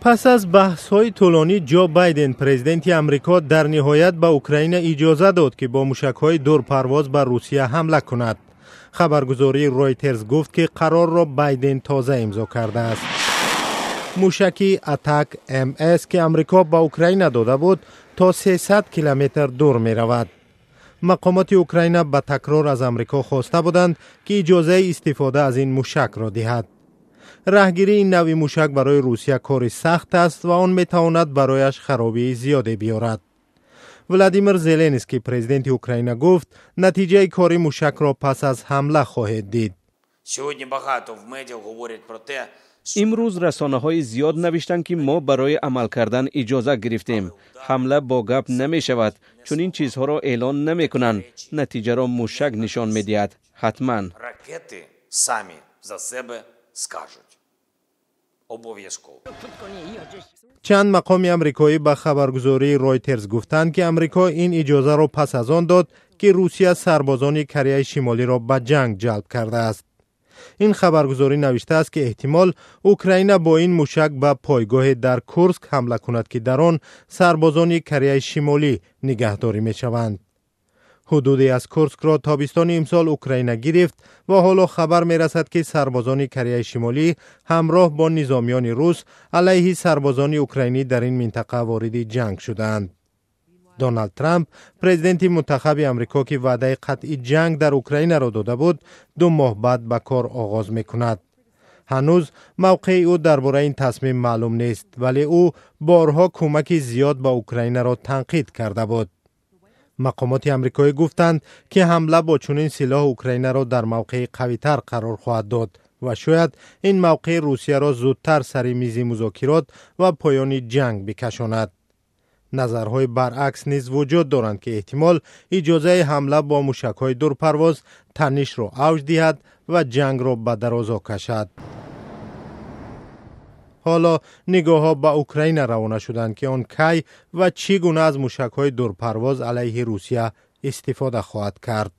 پس از بحث‌های طولانی جو بایدن پرزیدنت آمریکا در نهایت به اوکراین اجازه داد که با موشک‌های دورپرواز بر روسیه حمله کند. خبرگزاری رویترز گفت که قرار را بایدن تازه امضا کرده است. موشکی اتک MS که آمریکا به اوکراین داده بود تا 300 کیلومتر دور می رود. مقامات اوکراین به تکرار از آمریکا خواسته بودند که اجازه استفاده از این موشک را دهد. راهگیری این نوع موشک برای روسیه کار سخت است و آن می تواند برایش خرابی زیادی بیارد. ولادیمیر زلنسکی پرزیدنت اوکراین گفت نتیجه کاری موشک را پس از حمله خواهد دید. امروز رسانه‌های زیاد نوشتند که ما برای عمل کردن اجازه گرفتیم. حمله با گپ نمی شود چون این چیزها را اعلان نمی کنند. نتیجه را موشک نشان می دهد. حتما. چند مقام آمریکایی به خبرگزاری رویترز گفتند که آمریکا این اجازه را پس از آن داد که روسیه سربازان کره شمالی را به جنگ جلب کرده است. این خبرگزاری نوشته است که احتمال اوکراین با این موشک به پایگاه در کورسک حمله کند که در آن سربازان کره شمالی نگهداری می شوند. حدودی از کورسک را تابستان امسال اوکراین گرفت و حالا خبر می رسد که سربازان کره شمالی همراه با نظامیان روس علیه سربازان اوکراینی در این منطقه وارد جنگ شدند. دونالد ترامپ پرزیدنت منتخب آمریکا که وعده قطعی جنگ در اوکراین را داده بود 2 ماه بعد به کار آغاز می کند. هنوز موقع او درباره این تصمیم معلوم نیست ولی او بارها کمک زیاد به اوکراین را تنقید کرده بود. مقامات آمریکایی گفتند که حمله با چنین سلاح اوکراین را در موقع قوی‌تر قرار خواهد داد و شاید این موقع روسیه را زودتر سر میز مذاکرات و پایان جنگ بکشاند. نظرهای برعکس نیز وجود دارند که احتمال اجازه حمله با موشک‌های دورپرواز تنش را اوج دهد و جنگ را به درازا کشد. حالا نگاه‌ها به اوکراین روانه شدند که آن کی و چگونه از موشک‌های دورپرواز علیه روسیه استفاده خواهد کرد.